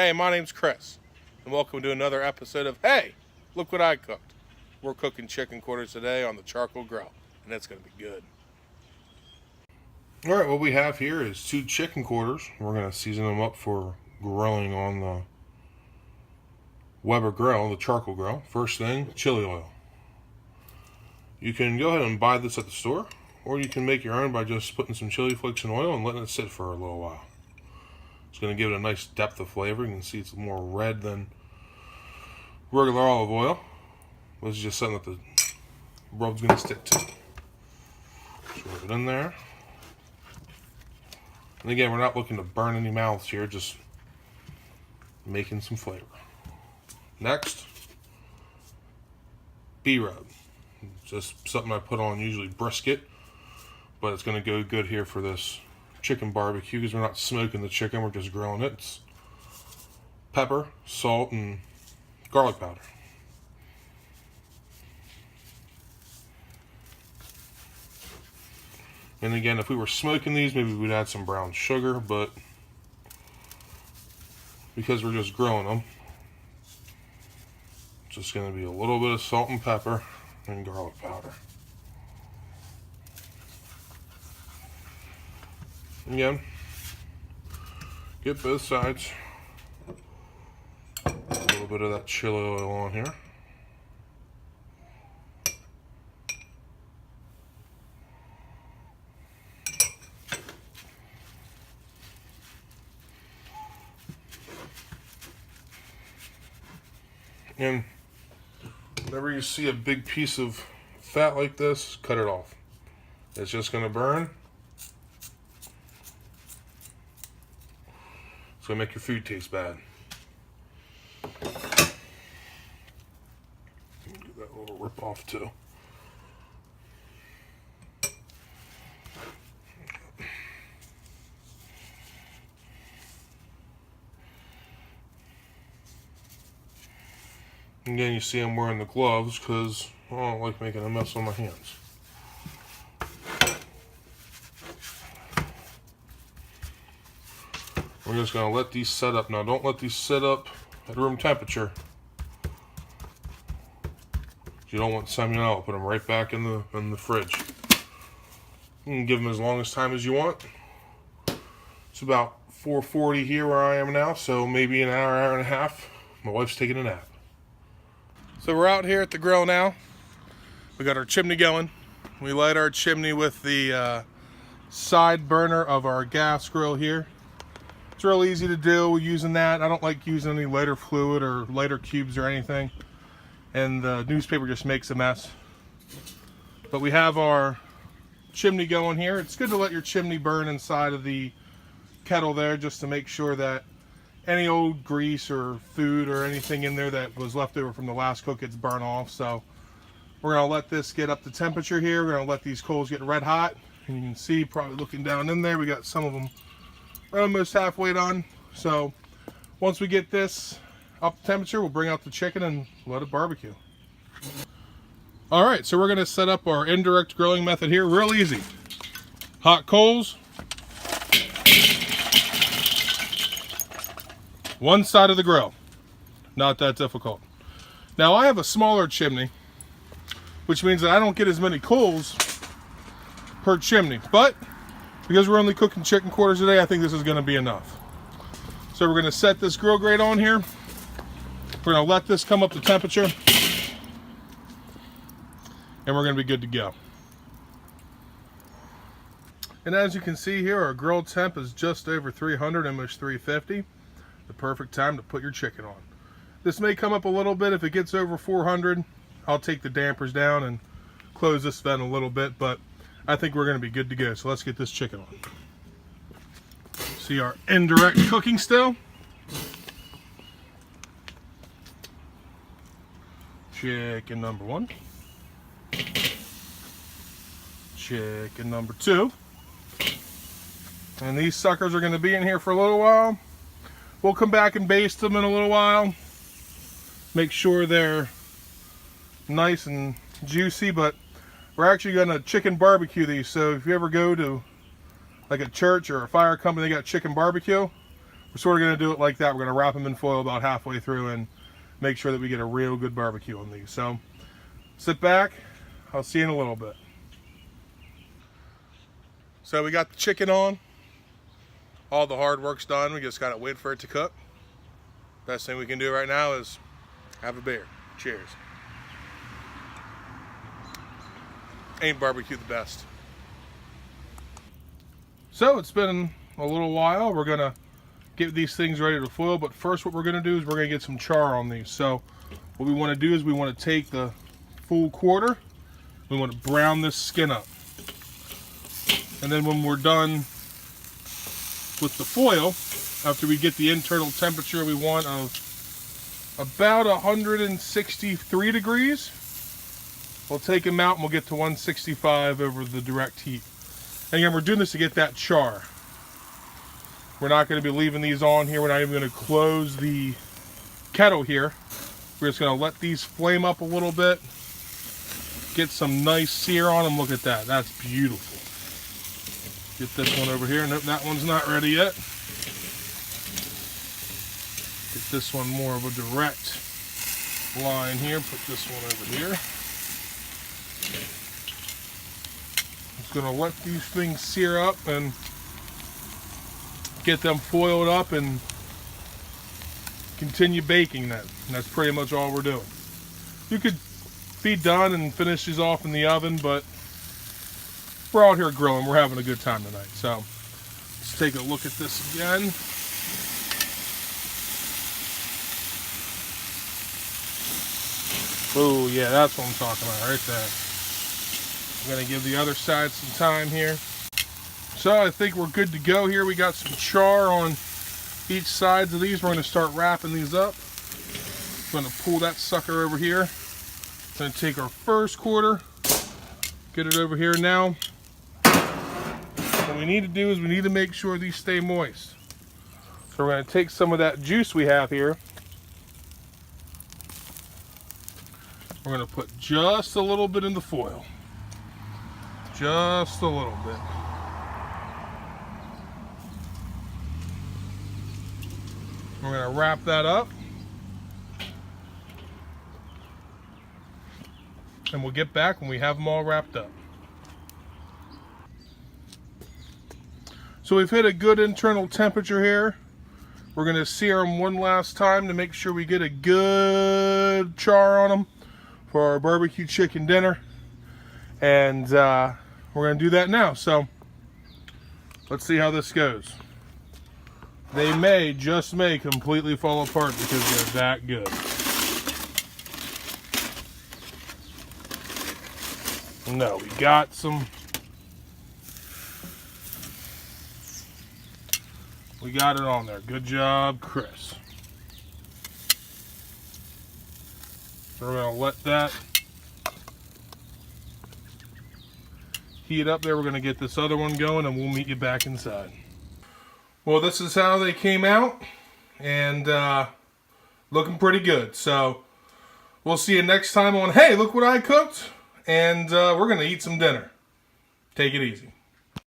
Hey, my name's Chris, and welcome to another episode of Hey, Look What I Cooked. We're cooking chicken quarters today on the charcoal grill, and it's going to be good. Alright, what we have here is 2 chicken quarters. We're going to season them up for grilling on the Weber grill, the charcoal grill. First thing, chili oil. You can go ahead and buy this at the store, or you can make your own by just putting some chili flakes in oil and letting it sit for a little while. It's going to give it a nice depth of flavor. You can see it's more red than regular olive oil. This is just something that the rub's going to stick to. Just rub it in there. And again, we're not looking to burn any mouths here, just making some flavor. Next, B-rub. Just something I put on usually brisket, but it's going to go good here for this chicken barbecue because we're not smoking the chicken, we're just grilling it. It's pepper, salt, and garlic powder. And again, if we were smoking these, maybe we'd add some brown sugar, but because we're just grilling them, it's just going to be a little bit of salt and pepper and garlic powder. Again, get both sides. A little bit of that chili oil on here. And whenever you see a big piece of fat like this, cut it off. It's just going to burn. It's going to make your food taste bad. Get that little rip off too. Again, you see I'm wearing the gloves because I don't like making a mess on my hands. We're just going to let these set up. Now, don't let these sit up at room temperature. If you don't want salmonella, put them right back in the fridge. You can give them as long as time as you want. It's about 4:40 here where I am now, so maybe an hour, hour and a half. My wife's taking a nap. So we're out here at the grill now. We got our chimney going. We light our chimney with the side burner of our gas grill here. It's real easy to do using that. I don't like using any lighter fluid or lighter cubes or anything. And the newspaper just makes a mess. But we have our chimney going here. It's good to let your chimney burn inside of the kettle there just to make sure that any old grease or food or anything in there that was left over from the last cook gets burnt off. So we're going to let this get up to temperature here. We're going to let these coals get red hot. And you can see, probably looking down in there, we got some of them almost halfway done. So once we get this up to temperature, we'll bring out the chicken and let it barbecue. Alright, so we're going to set up our indirect grilling method here. Real easy. Hot coals. One side of the grill. Not that difficult. Now I have a smaller chimney, which means that I don't get as many coals per chimney. But because we're only cooking chicken quarters today, I think this is going to be enough. So we're going to set this grill grate on here. We're going to let this come up to temperature. And we're going to be good to go. And as you can see here, our grill temp is just over 300, almost 350. The perfect time to put your chicken on. This may come up a little bit. If it gets over 400, I'll take the dampers down and close this vent a little bit, but I think we're going to be good to go. So let's get this chicken on. See our indirect cooking still. Chicken number 1. Chicken number 2. And these suckers are going to be in here for a little while. We'll come back and baste them in a little while. Make sure they're nice and juicy, but we're actually going to chicken barbecue these. So if you ever go to like a church or a fire company, they got chicken barbecue. we're sort of going to do it like that. We're going to wrap them in foil about halfway through and make sure that we get a real good barbecue on these. So sit back. I'll see you in a little bit. So we got the chicken on. All the hard work's done. We just got to wait for it to cook. Best thing we can do right now is have a beer. Cheers. Ain't barbecue the best? So it's been a little while. We're gonna get these things ready to foil, but first what we're gonna do is we're gonna get some char on these. So what we want to do is we want to take the full quarter, we want to brown this skin up, and then when we're done with the foil, after we get the internal temperature we want of about 163 degrees, we'll take them out and we'll get to 165 over the direct heat. And again, we're doing this to get that char. We're not going to be leaving these on here. We're not even going to close the kettle here. We're just going to let these flame up a little bit. Get some nice sear on them. Look at that. That's beautiful. Get this one over here. Nope, that one's not ready yet. Get this one more of a direct line here. Put this one over here. Just going to let these things sear up and get them foiled up and continue baking them. And that's pretty much all we're doing. You could be done and finish these off in the oven, but we're out here grilling. We're having a good time tonight. So let's take a look at this again. Oh yeah, that's what I'm talking about right there. I'm going to give the other side some time here. So I think we're good to go here. We got some char on each sides of these. We're going to start wrapping these up. I'm going to pull that sucker over here. Going to take our first quarter, get it over here now. What we need to do is we need to make sure these stay moist. So we're going to take some of that juice we have here. We're going to put just a little bit in the foil. Just a little bit. We're going to wrap that up. And we'll get back when we have them all wrapped up. So we've hit a good internal temperature here. We're going to sear them one last time to make sure we get a good char on them for our barbecue chicken dinner. And we're going to do that now. So let's see how this goes. They may, just may, completely fall apart because they're that good. No, we got some. We got it on there. Good job, Chris. So we're going to let that heat up there. We're going to get this other one going and we'll meet you back inside. Well, this is how they came out, and looking pretty good. So we'll see you next time on Hey, Look What I Cooked, and we're going to eat some dinner. Take it easy.